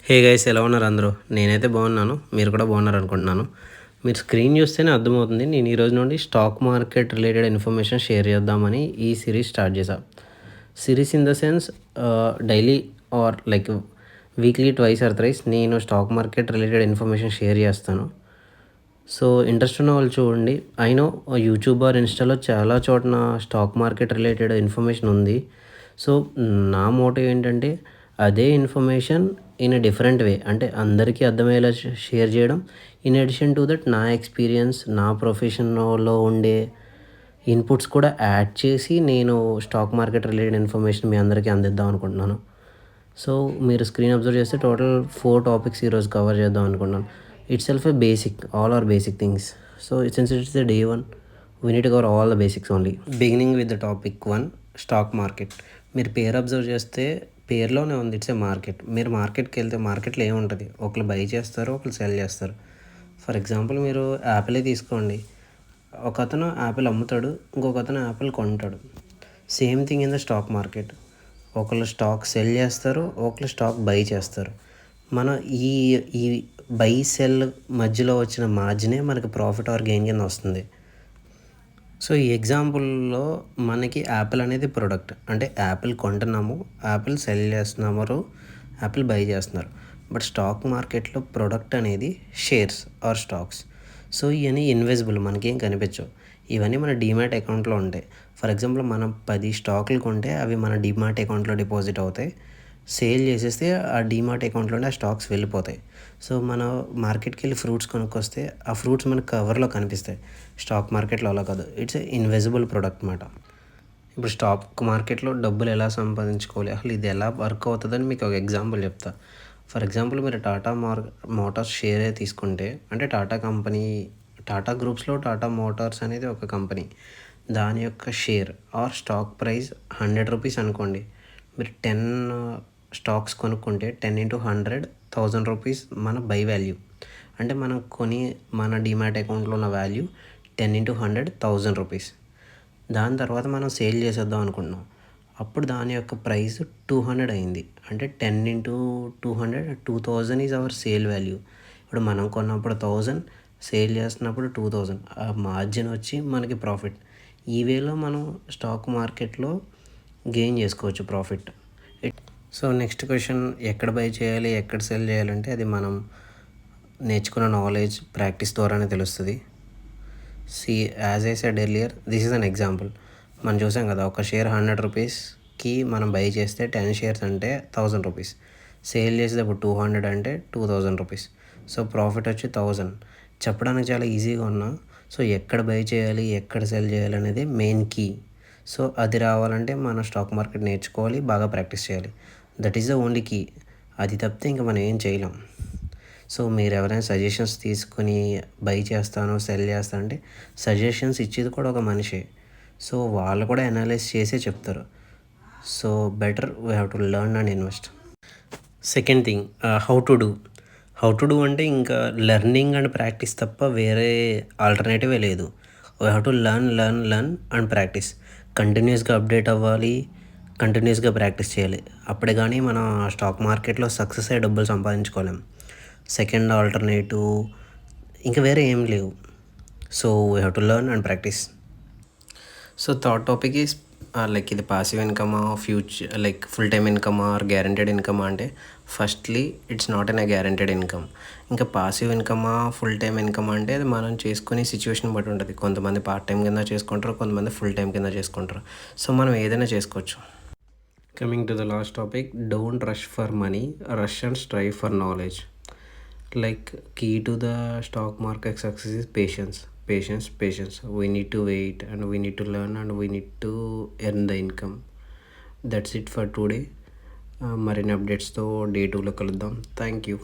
Hey guys, ఎలా ఉన్నారు అందరూ? నేనైతే బాగున్నాను. మీరు కూడా బాగున్నారు అనుకుంటున్నాను. మీరు స్క్రీన్ చూస్తేనే అర్థమవుతుంది. నేను ఈరోజు నుండి stock market related information share చేద్దామని ఈ సిరీస్ స్టార్ట్ చేశా. Series in the sense daily or like weekly twice or thrice నేను stock market related information share చేస్తాను. సో ఇంట్రెస్ట్ ఉన్న వాళ్ళు చూడండి. ఐ నో యూట్యూబ్ ఆర్ ఇన్స్టాలో చాలా చోట్ల స్టాక్ మార్కెట్ రిలేటెడ్ ఇన్ఫర్మేషన్ ఉంది. సో నా మోటివ్ ఏంటంటే అదే information in a different way, అంటే అందరికీ అర్థమయ్యేలా షేర్ చేయడం. ఇన్ అడిషన్ టు దట్ నా ఎక్స్పీరియన్స్, నా ప్రొఫెషన్లో ఉండే ఇన్పుట్స్ కూడా యాడ్ చేసి నేను స్టాక్ మార్కెట్ రిలేటెడ్ ఇన్ఫర్మేషన్ మీ అందరికీ అందిద్దాం అనుకుంటున్నాను. సో మీరు స్క్రీన్ అబ్జర్వ్ చేస్తే టోటల్ 4 టాపిక్స్ ఈరోజు కవర్ చేద్దాం అనుకుంటున్నాను. It's self a basic, all are basic things. So since it's the day 1, we need to cover all the basics only. Beginning with the topic 1, stock market. మీరు పేరు observe చేస్తే పేరులోనే ఉంది, it's a market. మీరు మార్కెట్కి వెళ్తే మార్కెట్లో ఏముంటుంది? ఒకరు బై చేస్తారు, ఒకరు సెల్ చేస్తారు. ఫర్ ఎగ్జాంపుల్ మీరు యాపిలే తీసుకోండి. ఒక అతను యాపిల్ అమ్ముతాడు, ఇంకొక అతను యాపిల్ కొంటాడు. Same thing in the stock market. ఒకళ్ళు స్టాక్ సెల్ చేస్తారు, ఒకళ్ళు స్టాక్ బై చేస్తారు. మనం ఈ ఈ బై సెల్ మధ్యలో వచ్చిన మార్జినే మనకి ప్రాఫిట్ ఆర్ గెయిన్ కింద వస్తుంది. సో ఈ ఎగ్జాంపుల్లో మనకి యాపిల్ అనేది ప్రొడక్ట్, అంటే యాపిల్ కొంటున్నాము, యాపిల్ సెల్ చేస్తున్నాము, యాపిల్ బై చేస్తున్నారు. బట్ స్టాక్ మార్కెట్లో ప్రొడక్ట్ అనేది షేర్స్ ఆర్ స్టాక్స్. సో ఇవన్నీ ఇన్విజిబుల్, మనకేం కనిపించవు. ఇవన్నీ మన డీమ్యాట్ అకౌంట్లో ఉంటాయి. ఫర్ ఎగ్జాంపుల్ మనం 10 స్టాకులు కొంటే అవి మన డీమ్యాట్ అకౌంట్లో డిపాజిట్ అవుతాయి. సేల్ చేసేస్తే ఆ డీమార్ట్ అకౌంట్లోనే ఆ స్టాక్స్ వెళ్ళిపోతాయి. సో మనం మార్కెట్కి వెళ్ళి ఫ్రూట్స్ కొనుక్కొస్తే ఆ ఫ్రూట్స్ మనకు కవర్లో కనిపిస్తాయి. స్టాక్ మార్కెట్లో అలా కాదు, ఇట్స్ ఇన్విజిబుల్ ప్రొడక్ట్ అన్నమాట. ఇప్పుడు స్టాక్ మార్కెట్లో డబ్బులు ఎలా సంపాదించుకోవాలి, అసలు ఇది ఎలా వర్క్ అవుతుందని మీకు ఒక ఎగ్జాంపుల్ చెప్తా. ఫర్ ఎగ్జాంపుల్ మీరు టాటా మోటార్స్ షేరే తీసుకుంటే, అంటే టాటా గ్రూప్స్లో టాటా మోటార్స్ అనేది ఒక కంపెనీ. దాని యొక్క share or stock price 100 rupees అనుకోండి. మీరు 10 స్టాక్స్ కొనుక్కుంటే 10 × 100 1000 రూపీస్ మన బై వాల్యూ. అంటే మనం మన డీమ్యాట్ అకౌంట్లో ఉన్న వాల్యూ 10 × 100 1000 రూపీస్. దాని తర్వాత మనం సేల్ చేసేద్దాం అనుకుంటున్నాం. అప్పుడు దాని యొక్క ప్రైస్ 200 అయింది. అంటే 10 × 200 2000 ఈజ్ అవర్ సేల్ వాల్యూ. ఇప్పుడు మనం కొన్నప్పుడు 1000, సేల్ చేస్తున్నప్పుడు 2000. ఆ మార్జిన్ వచ్చి మనకి ప్రాఫిట్. ఈ వేలో మనం స్టాక్ మార్కెట్లో గెయిన్ చేసుకోవచ్చు ప్రాఫిట్. సో నెక్స్ట్ క్వశ్చన్, ఎక్కడ బై చేయాలి, ఎక్కడ సెల్ చేయాలంటే అది మనం నేర్చుకున్న నాలెడ్జ్, ప్రాక్టీస్ ద్వారానే తెలుస్తుంది. As I said earlier, this is an example. మనం చూసాం కదా, ఒక షేర్ 100 రూపీస్కి మనం బై చేస్తే 10 షేర్స్ అంటే 1000 రూపీస్. సేల్ చేసేటప్పుడు 200 అంటే 2000 రూపీస్. సో ప్రాఫిట్ వచ్చి 1000. చెప్పడానికి చాలా ఈజీగా ఉన్నా, సో ఎక్కడ బై చేయాలి, ఎక్కడ సెల్ చేయాలి అనేది మెయిన్ కీ. సో అది రావాలంటే మనం స్టాక్ మార్కెట్ నేర్చుకోవాలి, బాగా ప్రాక్టీస్ చేయాలి. That is the only key. అది తప్పితే ఇంకా మనం ఏం చేయలేం. సో మీరు ఎవరైనా సజెషన్స్ తీసుకుని బై చేస్తాను, సెల్ చేస్తాను అంటే సజెషన్స్ ఇచ్చేది కూడా ఒక మనిషే. సో వాళ్ళు కూడా అనాలైజ్ చేసే చెప్తారు. So better we have to learn and invest. Second thing, how to do అంటే ఇంకా లెర్నింగ్ అండ్ ప్రాక్టీస్ తప్ప వేరే ఆల్టర్నేటివే లేదు. We have to learn and practice. కంటిన్యూస్గా అప్డేట్ అవ్వాలి, కంటిన్యూస్గా ప్రాక్టీస్ చేయాలి. అప్పుడే కానీ మనం స్టాక్ మార్కెట్లో సక్సెస్ అయ్యి డబ్బులు సంపాదించుకోలేం. సెకండ్ ఆల్టర్నేటివ్ ఇంకా వేరే ఏం లేవు. So we have to learn and practise. So third topic is like ఇది passive income, future like full time income or guaranteed income అంటే firstly it's not an guaranteed income. ఇంకా passive ఇన్కమా, full time income అంటే అది మనం చేసుకునే situation బట్టి ఉంటుంది. కొంతమంది పార్ట్ టైం కింద చేసుకుంటారు, కొంతమంది ఫుల్ టైం కింద చేసుకుంటారు. సో మనం ఏదైనా చేసుకోవచ్చు. Coming to the last topic, don't rush for money, rush and strive for knowledge. Like key to the stock market success is patience. We need to wait and we need to learn and we need to earn the income. That's it for today. మరిన్ని అప్డేట్స్తో Day 2లో కలుద్దాం. Thank you.